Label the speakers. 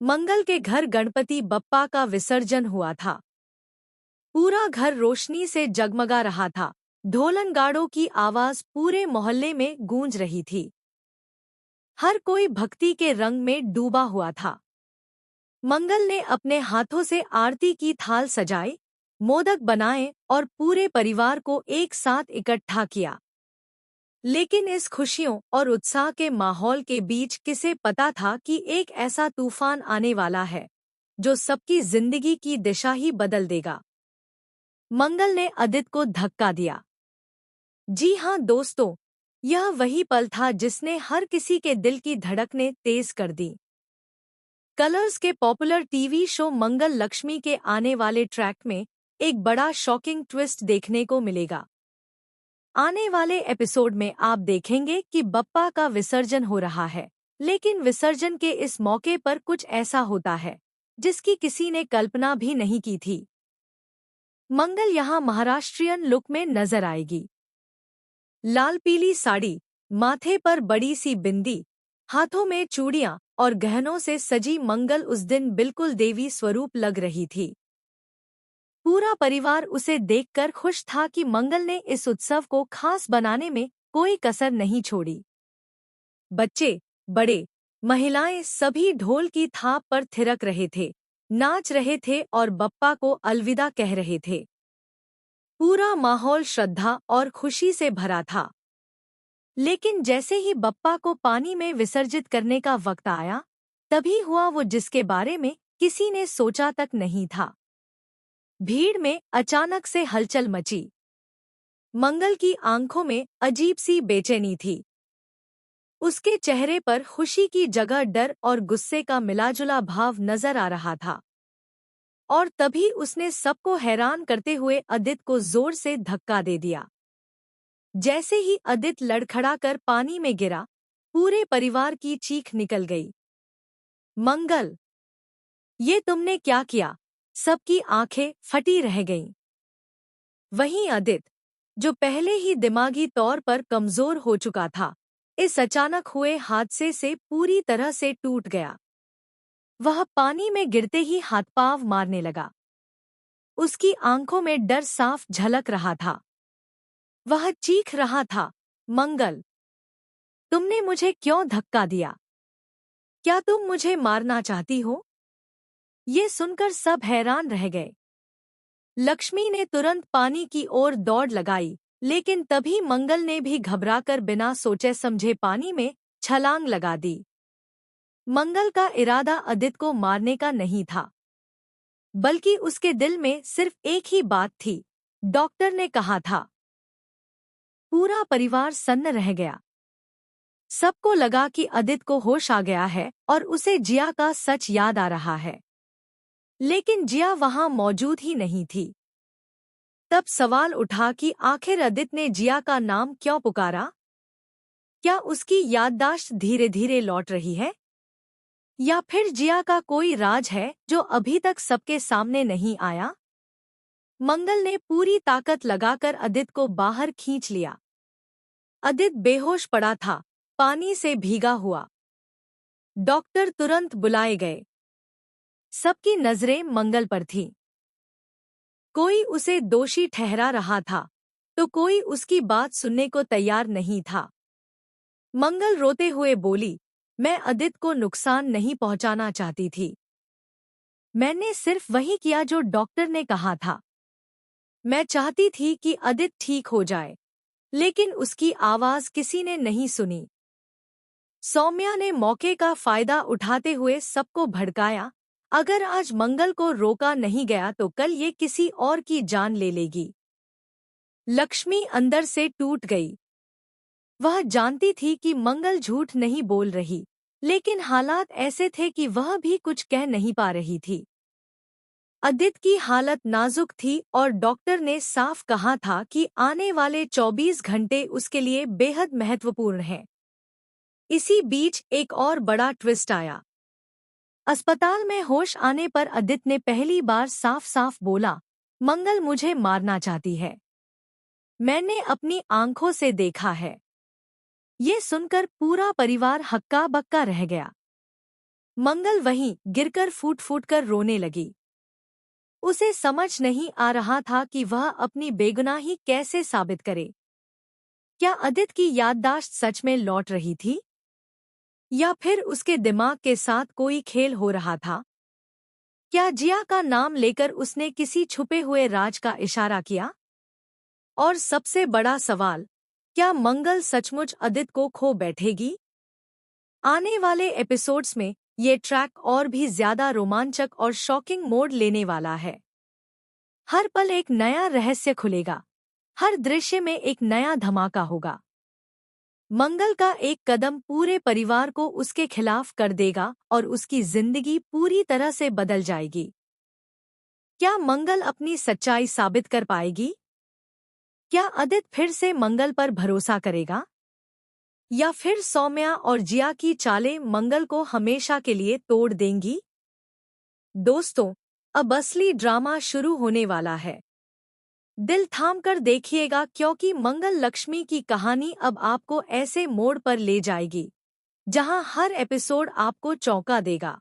Speaker 1: मंगल के घर गणपति बप्पा का विसर्जन हुआ था। पूरा घर रोशनी से जगमगा रहा था। ढोलनगाड़ों की आवाज पूरे मोहल्ले में गूंज रही थी। हर कोई भक्ति के रंग में डूबा हुआ था। मंगल ने अपने हाथों से आरती की थाल सजाई, मोदक बनाए और पूरे परिवार को एक साथ इकट्ठा किया। लेकिन इस खुशियों और उत्साह के माहौल के बीच किसे पता था कि एक ऐसा तूफान आने वाला है जो सबकी जिंदगी की दिशा ही बदल देगा। मंगल ने अदित को धक्का दिया। जी हाँ दोस्तों, यह वही पल था जिसने हर किसी के दिल की धड़कनें तेज कर दी। कलर्स के पॉपुलर टीवी शो मंगल लक्ष्मी के आने वाले ट्रैक में एक बड़ा शॉकिंग ट्विस्ट देखने को मिलेगा। आने वाले एपिसोड में आप देखेंगे कि बप्पा का विसर्जन हो रहा है, लेकिन विसर्जन के इस मौके पर कुछ ऐसा होता है जिसकी किसी ने कल्पना भी नहीं की थी। मंगल यहाँ महाराष्ट्रियन लुक में नजर आएगी। लाल पीली साड़ी, माथे पर बड़ी सी बिंदी, हाथों में चूड़ियां और गहनों से सजी मंगल उस दिन बिल्कुल देवी स्वरूप लग रही थी। पूरा परिवार उसे देखकर खुश था कि मंगल ने इस उत्सव को खास बनाने में कोई कसर नहीं छोड़ी। बच्चे, बड़े, महिलाएं सभी ढोल की थाप पर थिरक रहे थे, नाच रहे थे और बप्पा को अलविदा कह रहे थे। पूरा माहौल श्रद्धा और खुशी से भरा था। लेकिन जैसे ही बप्पा को पानी में विसर्जित करने का वक्त आया, तभी हुआ वो जिसके बारे में किसी ने सोचा तक नहीं था। भीड़ में अचानक से हलचल मची। मंगल की आंखों में अजीब सी बेचैनी थी। उसके चेहरे पर खुशी की जगह डर और गुस्से का मिलाजुला भाव नजर आ रहा था। और तभी उसने सबको हैरान करते हुए अदित को जोर से धक्का दे दिया। जैसे ही अदित लड़खड़ाकर पानी में गिरा, पूरे परिवार की चीख निकल गई। मंगल, ये तुमने क्या किया? सबकी आंखें फटी रह गईं। वहीं अदित, जो पहले ही दिमागी तौर पर कमजोर हो चुका था, इस अचानक हुए हादसे से पूरी तरह से टूट गया। वह पानी में गिरते ही हाथ-पांव मारने लगा। उसकी आंखों में डर साफ झलक रहा था। वह चीख रहा था, मंगल, तुमने मुझे क्यों धक्का दिया? क्या तुम मुझे मारना चाहती हो? ये सुनकर सब हैरान रह गए। लक्ष्मी ने तुरंत पानी की ओर दौड़ लगाई, लेकिन तभी मंगल ने भी घबराकर बिना सोचे समझे पानी में छलांग लगा दी। मंगल का इरादा अदित को मारने का नहीं था, बल्कि उसके दिल में सिर्फ एक ही बात थी। डॉक्टर ने कहा था। पूरा परिवार सन्न रह गया। सबको लगा कि अदित को होश आ गया है और उसे जिया का सच याद आ रहा है। लेकिन जिया वहां मौजूद ही नहीं थी। तब सवाल उठा कि आखिर अदित ने जिया का नाम क्यों पुकारा? क्या उसकी याददाश्त धीरे धीरे लौट रही है? या फिर जिया का कोई राज है जो अभी तक सबके सामने नहीं आया? मंगल ने पूरी ताकत लगाकर अदित को बाहर खींच लिया। अदित बेहोश पड़ा था, पानी से भीगा हुआ। डॉक्टर तुरंत बुलाए गए। सबकी नजरें मंगल पर थीं। कोई उसे दोषी ठहरा रहा था, तो कोई उसकी बात सुनने को तैयार नहीं था। मंगल रोते हुए बोली, मैं अदित को नुकसान नहीं पहुंचाना चाहती थी। मैंने सिर्फ वही किया जो डॉक्टर ने कहा था। मैं चाहती थी कि अदित ठीक हो जाए, लेकिन उसकी आवाज किसी ने नहीं सुनी। सौम्या ने मौके का फायदा उठाते हुए सबको भड़काया, अगर आज मंगल को रोका नहीं गया तो कल ये किसी और की जान ले लेगी। लक्ष्मी अंदर से टूट गई। वह जानती थी कि मंगल झूठ नहीं बोल रही, लेकिन हालात ऐसे थे कि वह भी कुछ कह नहीं पा रही थी। अदित की हालत नाजुक थी और डॉक्टर ने साफ कहा था कि आने वाले 24 घंटे उसके लिए बेहद महत्वपूर्ण हैं। इसी बीच एक और बड़ा ट्विस्ट आया। अस्पताल में होश आने पर अदित ने पहली बार साफ साफ बोला, मंगल मुझे मारना चाहती है। मैंने अपनी आंखों से देखा है। ये सुनकर पूरा परिवार हक्का बक्का रह गया। मंगल वहीं गिरकर फूट फूट कर रोने लगी। उसे समझ नहीं आ रहा था कि वह अपनी बेगुनाही कैसे साबित करे। क्या अदित की याददाश्त सच में लौट रही थी, या फिर उसके दिमाग के साथ कोई खेल हो रहा था? क्या जिया का नाम लेकर उसने किसी छुपे हुए राज का इशारा किया? और सबसे बड़ा सवाल, क्या मंगल सचमुच अदित को खो बैठेगी? आने वाले एपिसोड्स में ये ट्रैक और भी ज्यादा रोमांचक और शॉकिंग मोड़ लेने वाला है। हर पल एक नया रहस्य खुलेगा, हर दृश्य में एक नया धमाका होगा। मंगल का एक कदम पूरे परिवार को उसके खिलाफ कर देगा और उसकी जिंदगी पूरी तरह से बदल जाएगी। क्या मंगल अपनी सच्चाई साबित कर पाएगी? क्या अदित फिर से मंगल पर भरोसा करेगा, या फिर सौम्या और जिया की चालें मंगल को हमेशा के लिए तोड़ देंगी? दोस्तों, अब असली ड्रामा शुरू होने वाला है। दिल थाम कर देखिएगा, क्योंकि मंगल लक्ष्मी की कहानी अब आपको ऐसे मोड़ पर ले जाएगी जहां हर एपिसोड आपको चौंका देगा।